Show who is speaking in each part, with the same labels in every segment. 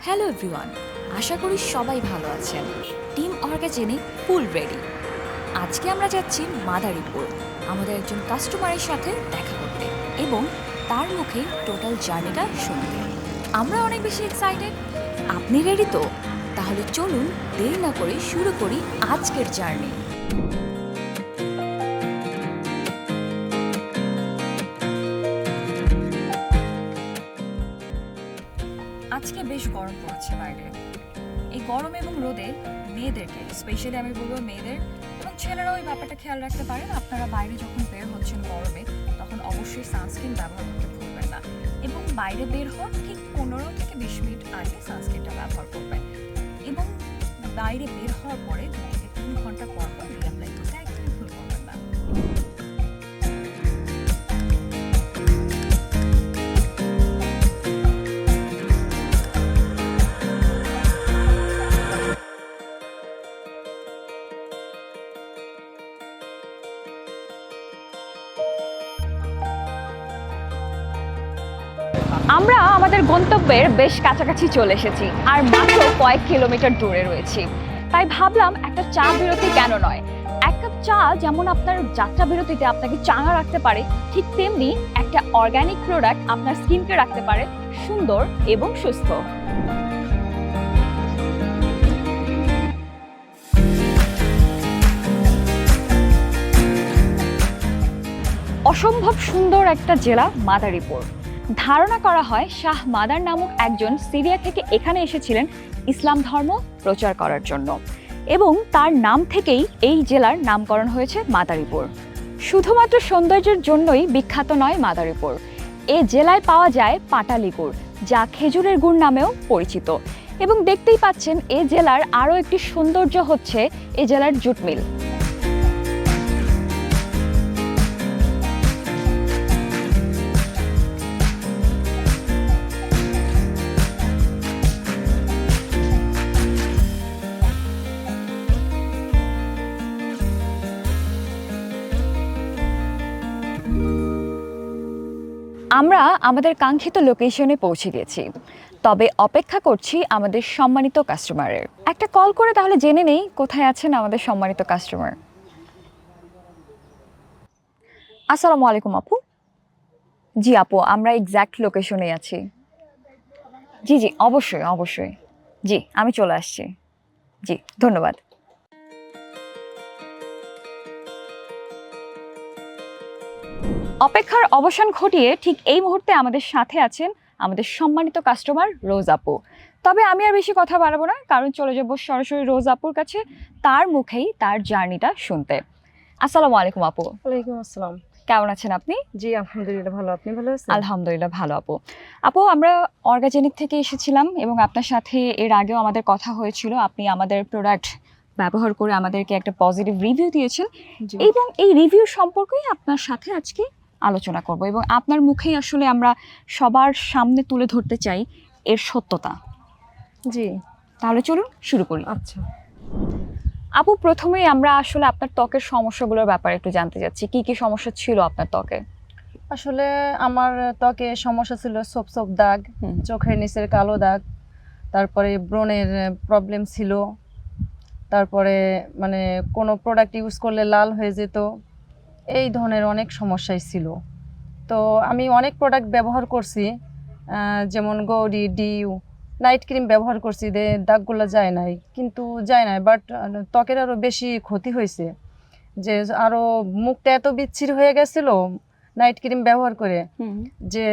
Speaker 1: Hello everyone, আশা করি সবাই ভালো আছেন। টিম অর্গাজেনিক ফুল রেডি। আজকে আমরা যাচ্ছি মাদারীপুর আমাদের একজন কাস্টমারের সাথে দেখা করতে এবং তার মুখে টোটাল জার্নিটা শুনতে। আমরা অনেক বেশি এক্সাইটেড। আপনি রেডি তো? তাহলে চলুন দেরি না করে শুরু করি আজকের জার্নি। আজকে বেশ গরম পড়ছে বাইরে। এই গরম এবং রোদে মেয়েদেরকে, স্পেশালি আমি বলবো মেয়েদের এবং ছেলেরাও এই ব্যাপারটা খেয়াল রাখতে পারেন। আপনারা বাইরে যখন বের হচ্ছেন গরমে, তখন অবশ্যই সানস্ক্রিন ব্যবহার করতে ভুলবেন না এবং বাইরে বের হওয়ার ঠিক 15 থেকে 20 মিনিট আগে সানস্ক্রিনটা ব্যবহার করবেন এবং বাইরে বের হওয়ার পরে 2 থেকে 3 ঘন্টা পর পর রিঅ্যাপ্লাই করতে একদমই ভুল করবেন না।
Speaker 2: আমরা আমাদের গন্তব্যের বেশ কাছাকাছি চলে এসেছি আর মাত্র কয়েক কিলোমিটার দূরে রয়েছি। তাই ভাবলাম একটা চা বিরতি কেন নয়। এক কাপ চা যেমন আপনার যাত্রা বিরতিতে আপনাকে চাঙা রাখতে পারে, ঠিক তেমনি একটা অর্গানিক প্রোডাক্ট আপনার স্কিনকে রাখতে পারে সুন্দর এবং সুস্থ। অসম্ভব সুন্দর একটা জেলা মাদারীপুর। ধারণা করা হয় শাহ মাদার নামক একজন সিরিয়া থেকে এখানে এসেছিলেন ইসলাম ধর্ম প্রচার করার জন্য এবং তার নাম থেকেই এই জেলার নামকরণ হয়েছে মাদারীপুর। শুধুমাত্র সৌন্দর্যের জন্যই বিখ্যাত নয় মাদারীপুর, এ জেলায় পাওয়া যায় পাটালি গুড়, যা খেজুরের গুড় নামেও পরিচিত। এবং দেখতেই পাচ্ছেন এ জেলার আরও একটি সৌন্দর্য হচ্ছে এ জেলার জুট মিল। আমরা আমাদের কাঙ্ক্ষিত লোকেশনে পৌঁছে গেছি, তবে অপেক্ষা করছি আমাদের সম্মানিত কাস্টমারের। একটা কল করে তাহলে জেনে নেই কোথায় আছেন আমাদের সম্মানিত কাস্টমার। আসসালামু আলাইকুম আপু। জি আপু, আমরা এক্স্যাক্ট লোকেশনে আছি। জি জি, অবশ্যই অবশ্যই। জি, আমি চলে আসছি। জি, ধন্যবাদ। অপেক্ষার অবসান ঘটিয়ে ঠিক এই মুহূর্তে আমাদের সাথে আছেন আমাদের সম্মানিত কাস্টমার রোজ আপু। তবে আমি আর বেশি কথা বাড়াবো না, কারণ চলে যাবো সরাসরি রোজ আপুর কাছে তার মুখেই তার জার্নিটা শুনতে। আসসালামু আলাইকুম আপু।
Speaker 3: ওয়ালাইকুম আসসালাম।
Speaker 2: কেমন আছেন আপনি?
Speaker 3: জি আলহামদুলিল্লাহ ভালো, আপনি ভালো আছেন?
Speaker 2: আলহামদুলিল্লাহ ভালো আপু। আপু, আমরা অর্গাজেনিক থেকে এসেছিলাম এবং আপনার সাথে এর আগেও আমাদের কথা হয়েছিল। আপনি আমাদের প্রোডাক্ট ব্যবহার করে আমাদেরকে একটা পজিটিভ রিভিউ দিয়েছেন
Speaker 3: জি।
Speaker 2: এবং এই রিভিউ সম্পর্কেই আপনার সাথে আজকে আলোচনা করব এবং আপনার মুখেই আসলে আমরা সবার সামনে তুলে ধরতে চাই এর সত্যতা।
Speaker 3: জি,
Speaker 2: তাহলে চলুন শুরু করি।
Speaker 3: আচ্ছা।
Speaker 2: আপু, প্রথমেই আমরা আসলে আপনার ত্বকের সমস্যাগুলোর ব্যাপারে একটু জানতে চাচ্ছি। কি কি সমস্যা ছিল আপনার ত্বকে?
Speaker 3: আসলে আমার ত্বকে সমস্যা ছিল ছোপ ছোপ দাগ, চোখের নিচের কালো দাগ, তারপরে ব্রণের প্রবলেম ছিল, তারপরে মানে কোনো প্রোডাক্ট ইউজ করলে লাল হয়ে যেত, এই ধরনের অনেক সমস্যাই ছিল। তো আমি অনেক প্রোডাক্ট ব্যবহার করছি, যেমন গৌরি, ডিউ, নাইট ক্রিম ব্যবহার করছি, দাগগুলো যায় নাই, কিন্তু যায় নাই, বাট ত্বকের আরও বেশি ক্ষতি হয়েছে। যে আরও মুখটা এত বিচ্ছির হয়ে গেছিল নাইট ক্রিম ব্যবহার করে, যে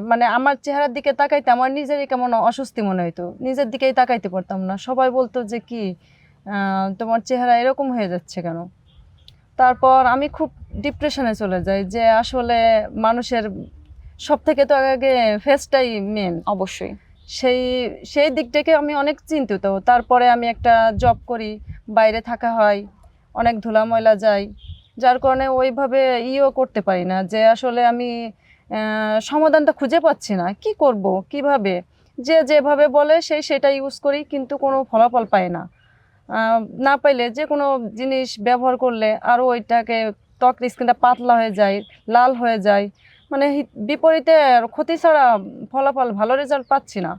Speaker 3: মানে আমার চেহারার দিকে তাকাইতে আমার নিজেরই কেমন অস্বস্তি মনে হইতো, নিজের দিকেই তাকাইতে পারতাম না। সবাই বলতো যে কি তোমার চেহারা এরকম হয়ে যাচ্ছে কেন। তারপর আমি খুব ডিপ্রেশনে চলে যাই, যে আসলে মানুষের সব থেকে তো আগে ফেসটাই মেন।
Speaker 2: অবশ্যই।
Speaker 3: সেই দিক থেকে আমি অনেক চিন্তিত। তারপরে আমি একটা জব করি, বাইরে থাকা হয়, অনেক ধুলা ময়লা যায়, যার কারণে ওইভাবে করতে পারি না, যে আসলে আমি সমাধানটা খুঁজে পাচ্ছি না, কি করব কিভাবে। যেভাবে বলে সেটা ইউজ করি, কিন্তু কোনো ফলাফল পাই না। না পাইলে যে কোনো জিনিস ব্যবহার করলে আরও ওইটাকে ত্বক স্কিনটা পাতলা হয়ে যায়, লাল হয়ে যায়, মানে বিপরীতে ক্ষতি ছাড়া ফলাফল ভালো রেজাল্ট পাচ্ছি না।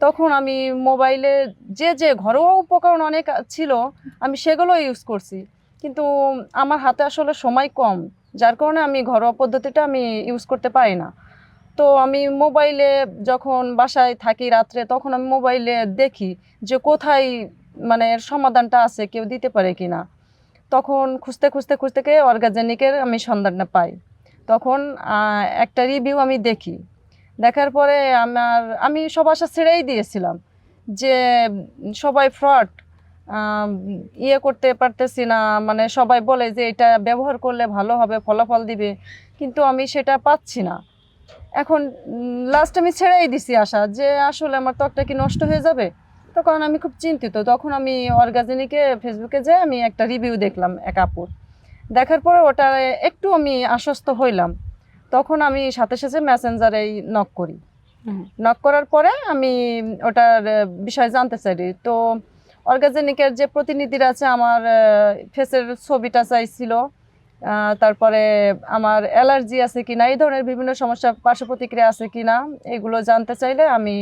Speaker 3: তখন আমি মোবাইলে যে ঘরোয়া উপকরণ অনেক ছিল আমি সেগুলো ইউজ করছি, কিন্তু আমার হাতে আসলে সময় কম, যার কারণে আমি ঘরোয়া পদ্ধতিটা আমি ইউজ করতে পারি না। তো আমি মোবাইলে যখন বাসায় থাকি রাত্রে, তখন আমি মোবাইলে দেখি যে কোথায় মানে এর সমাধানটা আছে, কেউ দিতে পারে কিনা। তখন খুঁজতে খুঁজতে খুঁজতে গিয়ে অর্গাজেনিকের আমি সন্ধানটা পাই। তখন একটা রিভিউ আমি দেখি, দেখার পরে আমি সব আশা ছেড়েই দিয়েছিলাম যে সবাই ফ্রড, ইয়ে করতে পারতেছি না, মানে সবাই বলে যে এটা ব্যবহার করলে ভালো হবে, ফলাফল দিবে, কিন্তু আমি সেটা পাচ্ছি না। এখন লাস্ট আমি ছেড়েই দিছি আশা, যে আসলে আমার ত্বকটা কি নষ্ট হয়ে যাবে। তখন আমি খুব চিন্তিত, তখন আমি অর্গাজেনিকে ফেসবুকে যেয়ে আমি একটা রিভিউ দেখলাম এক আপুর, দেখার পরে ওটা একটু আমি আশ্বস্ত হইলাম। তখন আমি সাথে সাথে মেসেঞ্জারেই নক করি। নক করার পরে আমি ওটার বিষয় জানতে চাই। তো অর্গাজেনিকের যে প্রতিনিধিরা আছে আমার ফেসের ছবিটা চাইছিল, তারপরে আমার অ্যালার্জি আছে কিনা, এই ধরনের বিভিন্ন সমস্যা, পার্শ্ব প্রতিক্রিয়া আছে কিনা, এগুলো জানতে চাইলে আমি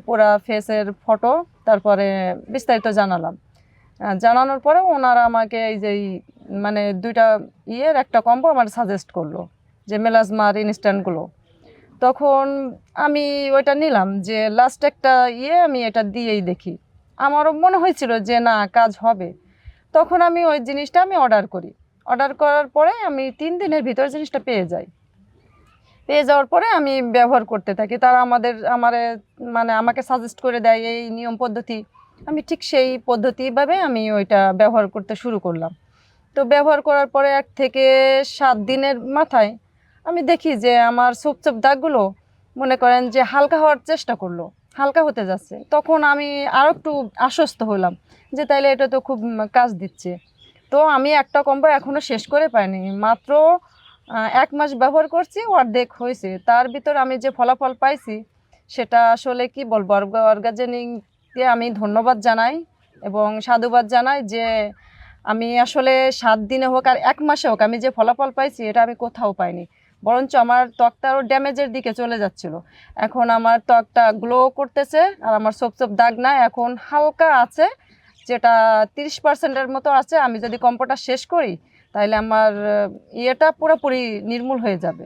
Speaker 3: পুরা ফেসের ফটো তারপরে বিস্তারিত জানালাম। জানানোর পরে ওনারা আমাকে এই যে মানে দুইটা একটা কম্বো আমার সাজেস্ট করলো, যে মেলাজমার ইনস্ট্যান্টগুলো। তখন আমি ওইটা নিলাম, যে লাস্ট একটা আমি এটা দিয়েই দেখি। আমারও মনে হয়েছিল যে না, কাজ হবে। তখন আমি ওই জিনিসটা আমি অর্ডার করি। অর্ডার করার পরে আমি 3 দিনের ভিতর জিনিসটা পেয়ে যাই। পেয়ে যাওয়ার পরে আমি ব্যবহার করতে থাকি। তারা আমাকে সাজেস্ট করে দেয় এই নিয়ম পদ্ধতি। আমি ঠিক সেই পদ্ধতিভাবে আমি ওইটা ব্যবহার করতে শুরু করলাম। তো ব্যবহার করার পরে 1 থেকে 7 দিনের মাথায় আমি দেখি যে আমার ছোপ দাগগুলো মনে করেন যে হালকা হওয়ার চেষ্টা করলো, হালকা হতে যাচ্ছে। তখন আমি আরও একটু আশ্বস্ত হলাম যে তাইলে এটা তো খুব কাজ দিচ্ছে। তো আমি একটা কম্বো এখনও শেষ করে পাইনি, মাত্র 1 মাস ব্যবহার করছি, অর্ধেক হয়েছে। তার ভিতর আমি যে ফলাফল পাইছি সেটা আসলে কি বলবো, অর্গাজেনিককে আমি ধন্যবাদ জানাই এবং সাধুবাদ জানাই যে আমি আসলে 7 দিনে হোক আর 1 মাসে হোক আমি যে ফলাফল পাইছি এটা আমি কোথাও পাইনি। বরঞ্চ আমার ত্বকটা আরও ড্যামেজের দিকে চলে যাচ্ছিল। এখন আমার ত্বকটা গ্লো করতেছে, আর আমার ছোপ দাগ না, এখন হালকা আছে, যেটা 30%-এর মতো আছে। আমি যদি কম্বোটা শেষ করি তাহলে আমার ইয়েটা পুরোপুরি নির্মূল হয়ে যাবে।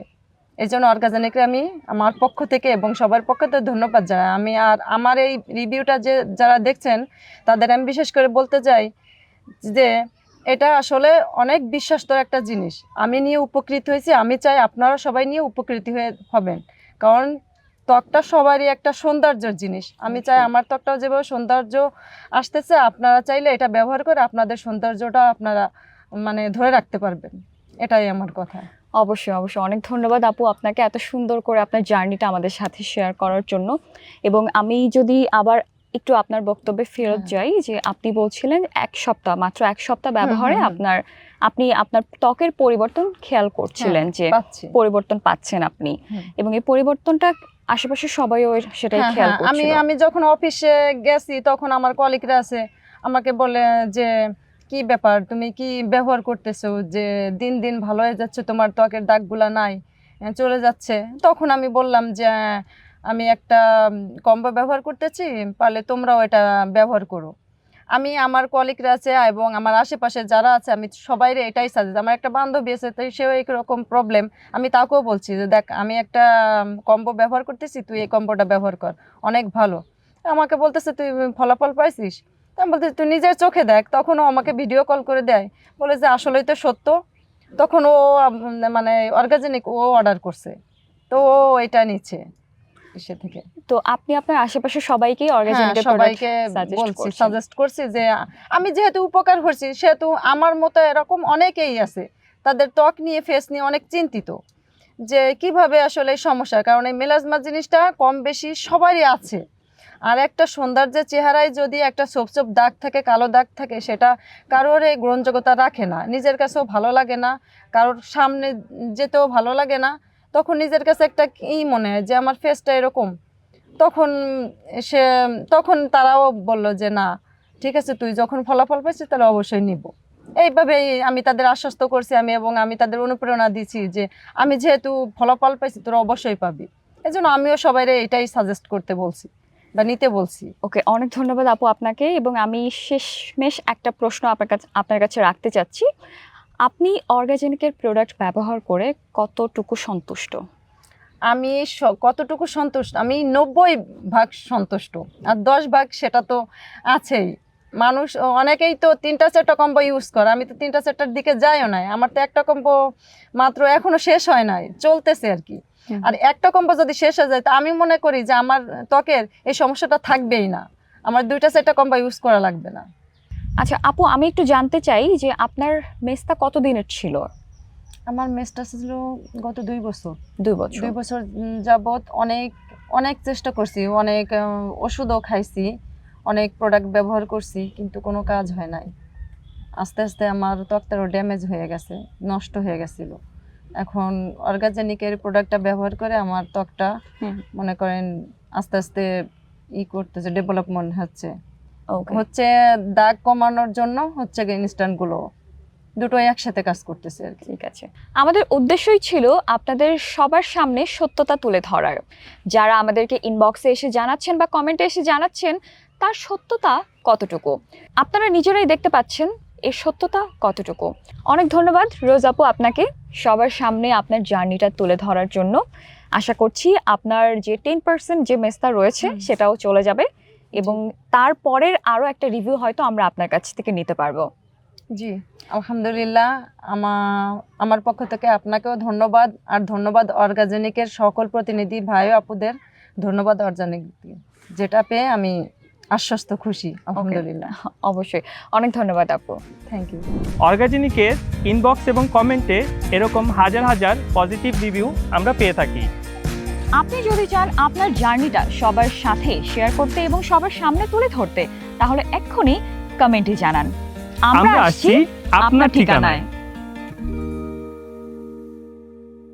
Speaker 3: এই জন্য অর্গাজেনিককে আমি আমার পক্ষ থেকে এবং সবার পক্ষ থেকে ধন্যবাদ জানাই। আর আমার এই রিভিউটা যারা দেখছেন তাদের আমি বিশেষ করে বলতে চাই যে এটা আসলে অনেক বিশ্বাস্তর একটা জিনিস। আমি নিয়ে উপকৃত হয়েছি, আমি চাই আপনারা সবাই নিয়ে উপকৃত হবেন, কারণ ত্বকটা সবারই একটা সৌন্দর্যের জিনিস। আমি চাই আমার ত্বকটাও যেভাবে সৌন্দর্য আসতেছে, আপনারা চাইলে এটা ব্যবহার করে আপনাদের সৌন্দর্যটা আপনারা মানে ধরে রাখতে পারবেন। এটাই আমার কথা।
Speaker 2: অবশ্যই অবশ্যই, অনেক ধন্যবাদ আপু আপনাকে এত সুন্দর করে আপনার জার্নিটা আমাদের সাথে শেয়ার করার জন্য। এবং আমি যদি আবার একটু আপনার বক্তব্যে ফেরত যাই, যে আপনি বলছিলেন মাত্র এক সপ্তাহ ব্যবহারে আপনি আপনার ত্বকের পরিবর্তন খেয়াল করছিলেন, যে পরিবর্তন পাচ্ছেন আপনি, এবং এই পরিবর্তনটা আশেপাশে সবাইও সেটাই খেয়াল করছিল।
Speaker 3: আমি যখন অফিসে গেছি তখন আমার কলিগরা আছে, আমাকে বলে যে কি ব্যাপার, তুমি কি ব্যবহার করতেছো যে দিন দিন ভালো হয়ে যাচ্ছে, তোমার ত্বকের দাগগুলা নাই, চলে যাচ্ছে। তখন আমি বললাম যে আমি একটা কম্বো ব্যবহার করতেছি, পারলে তোমরাও এটা ব্যবহার করো। আমি আমার কলিগরা আছে এবং আমার আশেপাশে যারা আছে আমি সবাইরে এটাই সাজেস্ট, আমার একটা বান্ধবী আছে তাই সেও এইরকম প্রবলেম, আমি তাকেও বলছি যে দেখ আমি একটা কম্বো ব্যবহার করতেছি, তুই এই কম্বোটা ব্যবহার কর, অনেক ভালো। আমাকে বলতেছে তুই ফলাফল পাইছিস? তো আমি বলতেছি তুই নিজের চোখে দেখ। তখন ও আমাকে ভিডিও কল করে দেয়, বলে যে আসলেই তো সত্য। তখন ও মানে অর্গাজেনিক ও অর্ডার করছে, তো ও এটা নিচ্ছে সে থেকে।
Speaker 2: তো আপনি আপনার আশেপাশে সবাইকে অর্গাজেনিকের
Speaker 3: সবাইকে সাজেস্ট করছি যে আমি যেহেতু উপকার করছি, সেহেতু আমার মতো এরকম অনেকেই আছে তাদের ত্বক নিয়ে ফেস নিয়ে অনেক চিন্তিত যে কিভাবে আসলে সমস্যা, কারণ এই মেলাজমা জিনিসটা কম বেশি সবারই আছে। আর একটা সৌন্দর্যের চেহারায় যদি একটা ছোপ দাগ থাকে, কালো দাগ থাকে, সেটা কারোর এই গ্রহণযোগ্যতা রাখে না, নিজের কাছেও ভালো লাগে না, কারোর সামনে যেতেও ভালো লাগে না। তখন নিজের কাছে একটা কি মনে হয় যে আমার ফেসটা এরকম। তখন তারাও বলল যে না ঠিক আছে, তুই যখন ফলাফল পাইছিস তাহলে অবশ্যই নিব। এইভাবেই আমি তাদের আশ্বস্ত করছি এবং আমি তাদের অনুপ্রেরণা দিচ্ছি যে আমি যেহেতু ফলাফল পাইছি তোরা অবশ্যই পাবি। এই জন্য আমিও সবাই এটাই সাজেস্ট করতে বলছি। বা নিতে বলছি।
Speaker 2: ওকে, অনেক ধন্যবাদ আপু আপনাকে। এবং আমি শেষমেশ একটা প্রশ্ন আপনার কাছে রাখতে চাচ্ছি, আপনি অর্গাজেনিকের প্রোডাক্ট ব্যবহার করে কতটুকু সন্তুষ্ট?
Speaker 3: আমি কতটুকু সন্তুষ্ট, আমি 90% সন্তুষ্ট, আর 10% সেটা তো আছেই। মানুষ অনেকেই তো 3টা 4টা কম্বো ইউজ করে, আমি তো 3টা 4টার দিকে যাইও নাই। আমার তো একটা কম্বো মাত্র এখনো শেষ হয় নাই, চলতেছে আর কি। আর একটা কম্বো যদি শেষ হয়ে যায়, তা আমি মনে করি যে আমার ত্বকের এই সমস্যাটা থাকবেই না, আমার 2টা 4টা কম্বো ইউজ করা লাগবে না।
Speaker 2: আচ্ছা আপু, আমি একটু জানতে চাই যে আপনার মেসটা কতদিনের ছিল?
Speaker 3: আমার মেসটা ছিল গত 2 বছর।
Speaker 2: 2 বছর।
Speaker 3: 2 বছর যাবৎ অনেক অনেক চেষ্টা করছি, অনেক ওষুধও খাইছি, অনেক প্রোডাক্ট ব্যবহার করছি, কিন্তু কোনো কাজ হয় নাই। আস্তে আস্তে আমার ত্বকটারও ড্যামেজ হয়ে গেছে, নষ্ট হয়ে গেছিল। এখন অর্গাজেনিকের প্রোডাক্টটা ব্যবহার করে আমার ত্বকটা মনে করেন আস্তে আস্তে করতেছে, ডেভেলপমেন্ট হচ্ছে।
Speaker 2: ওকে,
Speaker 3: হচ্ছে দাগ কমানোর জন্য হচ্ছে ইনস্ট্যান্টগুলো দুটোই একসাথে কাজ করতেছে আর কি।
Speaker 2: ঠিক আছে। আমাদের উদ্দেশ্যই ছিল আপনাদের সবার সামনে সত্যতা তুলে ধরার। যারা আমাদেরকে ইনবক্সে এসে জানাচ্ছেন বা কমেন্টে এসে জানাচ্ছেন, তার সত্যতা কতটুকু আপনারা নিজেরাই দেখতে পাচ্ছেন, এর সত্যতা কতটুকু। অনেক ধন্যবাদ রোজ আপু আপনাকে সবার সামনে আপনার জার্নিটা তুলে ধরার জন্য। আশা করছি আপনার যে 10% যে মেসটা রয়েছে সেটাও চলে যাবে, এবং তারপরের আরও একটা রিভিউ হয়তো আমরা আপনার কাছ থেকে নিতে পারবো।
Speaker 3: জি আলহামদুলিল্লাহ, আমার পক্ষ থেকে আপনাকেও ধন্যবাদ, আর ধন্যবাদ অর্গাজেনিকের সকল প্রতিনিধি ভাই ও আপুদের, ধন্যবাদ অর্গানিক, যেটা পেয়ে আমি আশ্বস্ত খুশি আলহামদুলিল্লাহ।
Speaker 2: অবশ্যই, অনেক ধন্যবাদ আপু।
Speaker 3: Thank you.
Speaker 4: অর্গাজেনিকের ইনবক্স এবং কমেন্টে এরকম হাজার হাজার পজিটিভ রিভিউ আমরা পেয়ে থাকি।
Speaker 2: আপনি যদি চান আপনার জার্নিটা সবার সাথে শেয়ার করতে এবং সবার সামনে তুলে ধরতে, তাহলে এক্ষুনি কমেন্টে জানান। আমরা আসছি আপনার ঠিকানায়।